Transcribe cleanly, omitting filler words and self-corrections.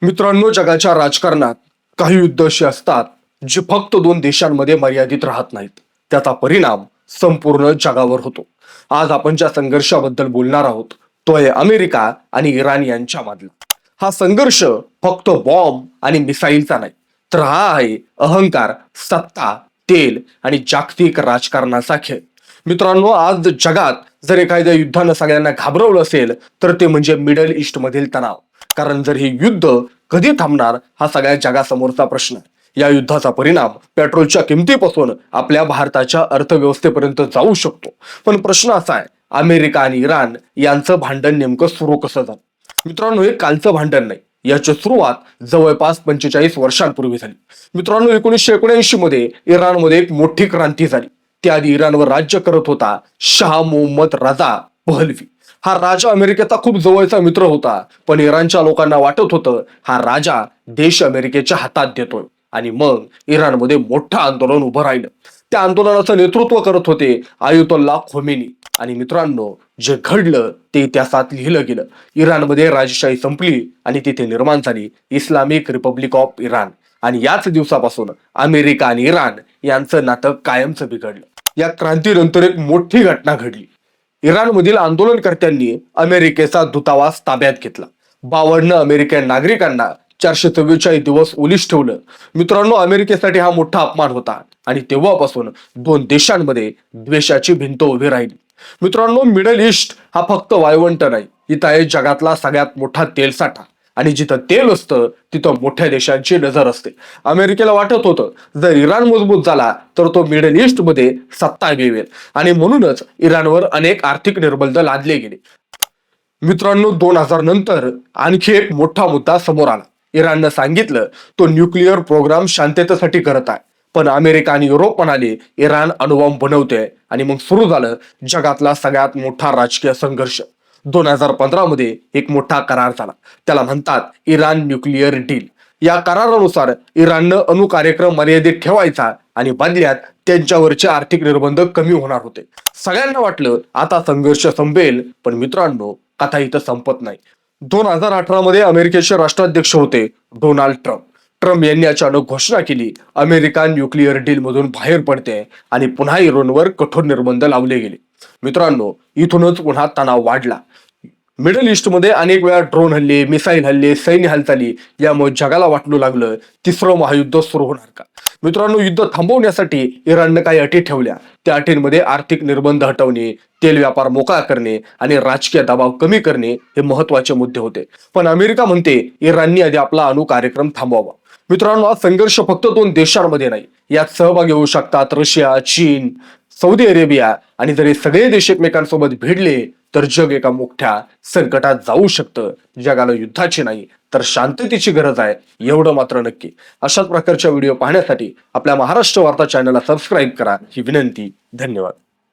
मित्रांनो, जगाच्या राजकारणात काही युद्ध अशी असतात जे फक्त दोन देशांमध्ये मर्यादित राहत नाहीत. त्याचा परिणाम संपूर्ण जगावर होतो. आज आपण ज्या संघर्षाबद्दल बोलणार आहोत तो आहे अमेरिका आणि इराण यांच्यामधला. हा संघर्ष फक्त बॉम्ब आणि मिसाईलचा नाही, तर हा आहे अहंकार, सत्ता, तेल आणि जागतिक राजकारणाचा खेळ. मित्रांनो, आज जगात जर एखाद्या युद्धानं सगळ्यांना घाबरवलं असेल तर ते म्हणजे मिडल ईस्ट मधील तणाव. कारण जर हे युद्ध कधी थांबणार हा सगळ्या जगासमोरचा प्रश्न आहे. या युद्धाचा परिणाम पेट्रोलच्या किमतीपासून आपल्या भारताच्या अर्थव्यवस्थेपर्यंत जाऊ शकतो. पण प्रश्न असा आहे, अमेरिका आणि इराण यांचं भांडण नेमकं सुरू कसं झालं? मित्रांनो, हे कालचं भांडण नाही, याची सुरुवात जवळपास 45 वर्षांपूर्वी झाली. मित्रांनो, 1979 मध्ये इराणमध्ये एक मोठी क्रांती झाली. त्याआधी इराणवर राज्य करत होता शाह मोहम्मद रजा पहलवी. हा राजा अमेरिकेचा खूप जवळचा मित्र होता, पण इराणच्या लोकांना वाटत होतं हा राजा देश अमेरिकेच्या हातात देतोय. आणि मग इराणमध्ये मोठं आंदोलन उभं राहिलं. त्या आंदोलनाचं नेतृत्व करत होते आयतोल्ला खोमेनी. आणि मित्रांनो, जे घडलं ते इतिहासात लिहिलं गेलं. इराणमध्ये राजशाही संपली आणि तिथे निर्माण झाली इस्लामिक रिपब्लिक ऑफ इराण. आणि याच दिवसापासून अमेरिका आणि इराण यांचं नातं कायमचं बिघडलं. या क्रांतीनंतर एक मोठी घटना घडली. इराणमधील आंदोलनकर्त्यांनी अमेरिकेचा दूतावास ताब्यात घेतला. 52 अमेरिकन नागरिकांना 444 दिवस ओलीस ठेवलं. मित्रांनो, अमेरिकेसाठी हा मोठा अपमान होता आणि तेव्हापासून दोन देशांमध्ये द्वेषाची भिंत उभी राहिली. मित्रांनो, मिडल ईस्ट हा फक्त वाळवंट नाही, इथं आहे जगातला सगळ्यात मोठा तेल साठा. आणि जिथं तेल असतं तिथं मोठ्या देशांची नजर असते. अमेरिकेला वाटत होतं जर इराण मजबूत झाला तर तो मिडल ईस्ट मध्ये सत्ता मिळवेल आणि म्हणूनच इराणवर अनेक आर्थिक निर्बंध लादले गेले. मित्रांनो, 2000 नंतर आणखी एक मोठा मुद्दा समोर आला. इराणनं सांगितलं तो न्यूक्लिअर प्रोग्राम शांततेसाठी करत आहे. पण अमेरिका आणि युरोप म्हणाले इराण अणुबॉम्ब बनवते. आणि मग सुरू झालं जगातला सगळ्यात मोठा राजकीय संघर्ष. 2015 मध्ये एक मोठा करार झाला, त्याला म्हणतात इराण न्यूक्लिअर डील. या करारानुसार इराणनं अणु कार्यक्रम मर्यादित ठेवायचा आणि बदल्यात त्यांच्यावरचे आर्थिक निर्बंध कमी होणार होते. सगळ्यांना वाटलं आता संघर्ष संपेल, पण मित्रांनो, कथा इथं संपत नाही. 2018 मध्ये अमेरिकेचे राष्ट्राध्यक्ष होते डोनाल्ड ट्रम्प. ट्रम्प यांनी अचानक घोषणा केली अमेरिका न्यूक्लिअर डील मधून बाहेर पडते आणि पुन्हा इराणवर कठोर निर्बंध लावले गेले. मित्रांनो, इथूनच पुन्हा तणाव वाढला. मिडल ईस्टमध्ये अनेक वेळा ड्रोन हल्ले, मिसाईल हल्ले, सैन्य हालचाली यामुळे जगाला वाटू लागलं तिसरं महायुद्ध सुरू होणार का? मित्रांनो, युद्ध थांबवण्यासाठी इराणनं काही अटी ठेवल्या. त्या अटींमध्ये आर्थिक निर्बंध हटवणे, तेल व्यापार मोकळा करणे आणि राजकीय दबाव कमी करणे हे महत्वाचे मुद्दे होते. पण अमेरिका म्हणते इराणनी आधी आपला अणु कार्यक्रम थांबवावा. मित्रांनो, हा संघर्ष फक्त दोन देशांमध्ये नाही, यात सहभागी होऊ शकतात रशिया, चीन, सौदी अरेबिया. आणि जर हे सगळे देश एकमेकांसोबत भिडले तर जग एका मोठ्या संकटात जाऊ शकतं. जगाला युद्धाची नाही तर शांततेची गरज आहे, एवढं मात्र नक्की. अशाच प्रकारच्या व्हिडिओ पाहण्यासाठी आपल्या महाराष्ट्र वार्ता चॅनलला सबस्क्राईब करा ही विनंती. धन्यवाद.